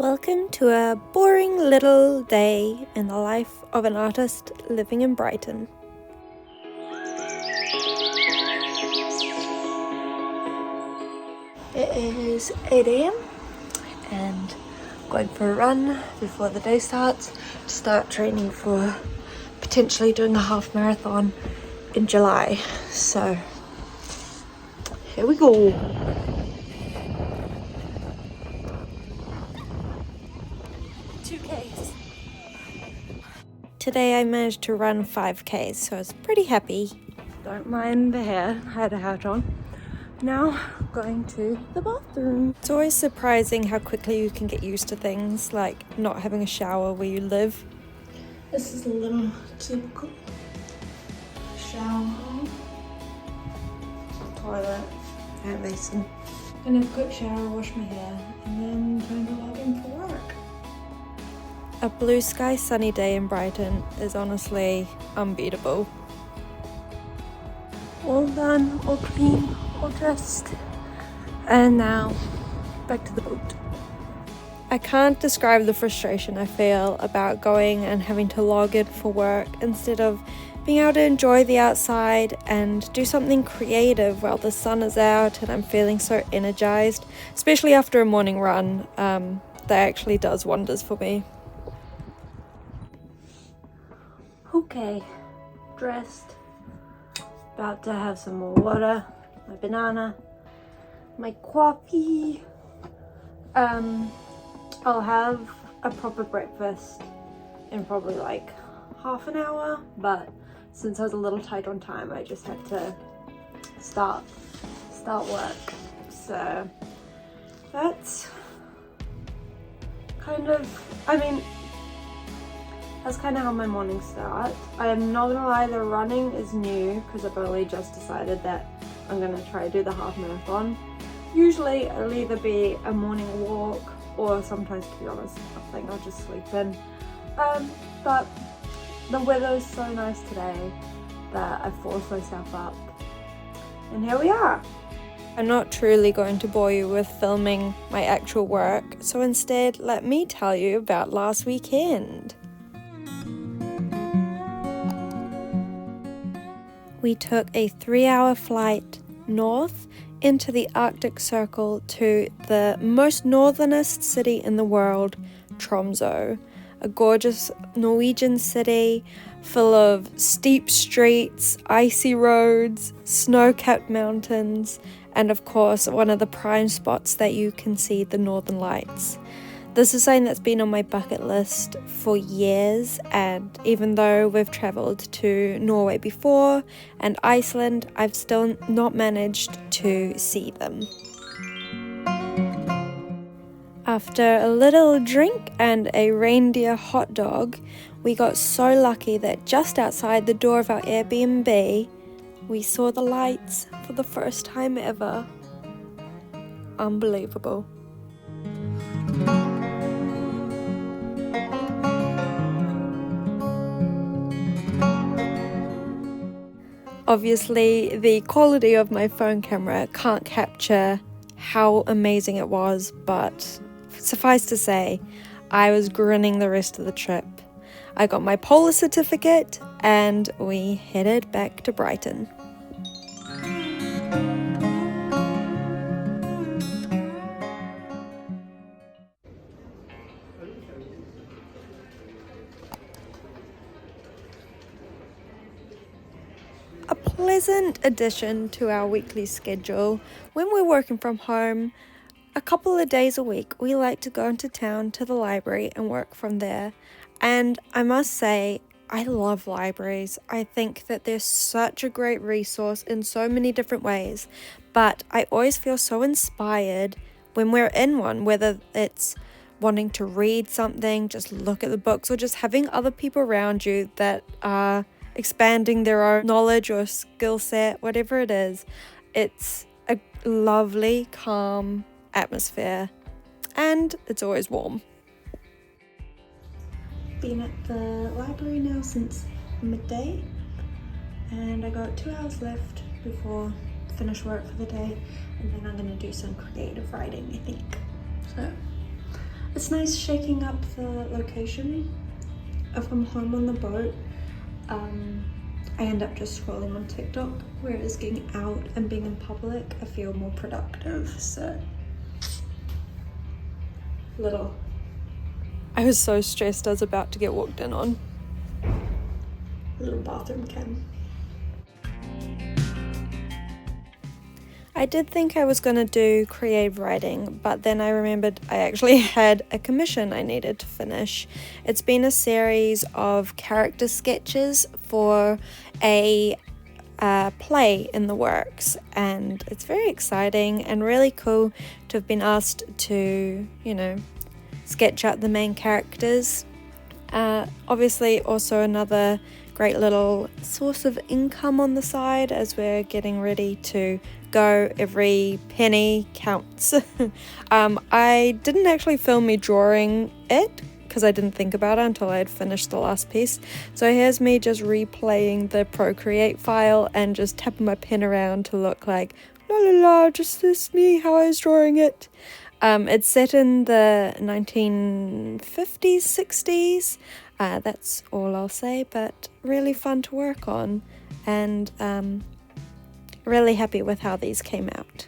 Welcome to a boring little day in the life of an artist living in Brighton. It is 8 a.m. and I'm going for a run before the day starts to start training for potentially doing a half marathon in July. So here we go. Today I managed to run 5Ks, so I was pretty happy. Don't mind the hair, I had a hat on. Now going to the bathroom. It's always surprising how quickly you can get used to things like not having a shower where you live. This is a little typical shower, toilet, hand basin. Gonna have a quick shower, wash my hair, and then time to log in for work. A blue sky sunny day in Brighton is honestly unbeatable. All done, all clean, all dressed, and now back to the boat. I can't describe the frustration I feel about going and having to log in for work instead of being able to enjoy the outside and do something creative while the sun is out and I'm feeling so energized, especially after a morning run. That actually does wonders for me. Okay, dressed, about to have some more water, my banana, my coffee. I'll have a proper breakfast in probably like half an hour, but since I was a little tight on time, I just had to start work. So that's kind of, that's kind of how my mornings start. I'm not gonna lie, the running is new because I've only just decided that I'm gonna try to do the half marathon. Usually it'll either be a morning walk or sometimes, to be honest, I think I'll just sleep in. But the weather is so nice today that I forced myself up. And here we are. I'm not truly going to bore you with filming my actual work, so instead let me tell you about last weekend. We took a 3-hour flight north into the Arctic Circle to the most northernest city in the world, Tromso, a gorgeous Norwegian city full of steep streets, icy roads, snow-capped mountains, and of course one of the prime spots that you can see the northern lights. This is something that's been on my bucket list for years, and even though we've travelled to Norway before and Iceland, I've still not managed to see them. After a little drink and a reindeer hot dog, we got so lucky that just outside the door of our Airbnb, we saw the lights for the first time ever. Unbelievable. Obviously, the quality of my phone camera can't capture how amazing it was, but suffice to say, I was grinning the rest of the trip. I got my polar certificate and we headed back to Brighton. A pleasant addition to our weekly schedule. When we're working from home, a couple of days a week, we like to go into town to the library and work from there. And I must say, I love libraries. I think that they're such a great resource in so many different ways. But I always feel so inspired when we're in one, whether it's wanting to read something, just look at the books, or just having other people around you that are expanding their own knowledge or skill set, whatever it is. It's a lovely, calm atmosphere, and it's always warm. Been at the library now since midday, and I got 2 hours left before I finish work for the day, and then I'm going to do some creative writing, I think. So It's nice shaking up the location. If I'm home on the boat, I end up just scrolling on TikTok, whereas getting out and being in public, I feel more productive, so little. I was so stressed I was about to get walked in on. Little bathroom cam. I did think I was going to do creative writing, but then I remembered I actually had a commission I needed to finish. It's been a series of character sketches for a play in the works, and it's very exciting and really cool to have been asked to, sketch out the main characters. Obviously also another great little source of income on the side as we're getting ready to go. Every penny counts. I didn't actually film me drawing it because I didn't think about it until I had finished the last piece. So here's me just replaying the Procreate file and just tapping my pen around to look like la la la, just this me how I was drawing it. It's set in the 1950s, 60s. That's all I'll say, but really fun to work on, and really happy with how these came out.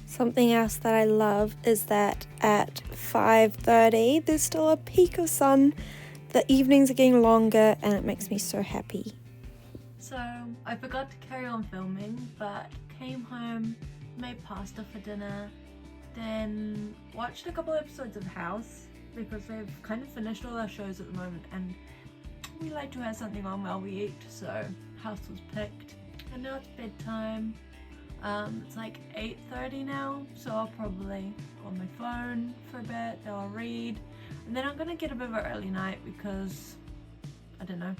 Something else that I love is that at 5:30 there's still a peak of sun. The evenings are getting longer and it makes me so happy. So I forgot to carry on filming, but came home, made pasta for dinner, then watched a couple episodes of House because we've kind of finished all our shows at the moment and we like to have something on while we eat, so House was picked. And now it's bedtime. It's like 8:30 now, so I'll probably go on my phone for a bit, then I'll read, and then I'm gonna get a bit of an early night because, I don't know,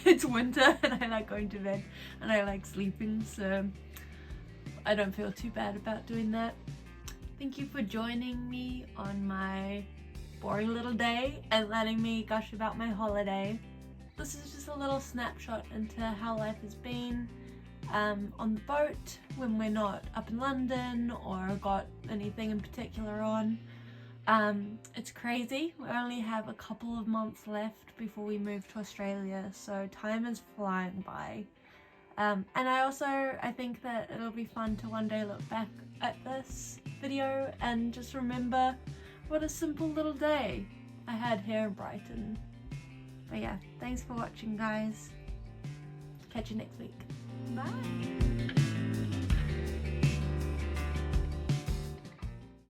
it's winter and I like going to bed and I like sleeping, so I don't feel too bad about doing that. Thank you for joining me on my boring little day and letting me gush about my holiday. This is just a little snapshot into how life has been on the boat when we're not up in London or got anything in particular on. It's crazy. We only have a couple of months left before we move to Australia, so time is flying by. And I think that it'll be fun to one day look back at this video and just remember what a simple little day I had here in Brighton. But yeah, thanks for watching, guys. Catch you next week. Bye!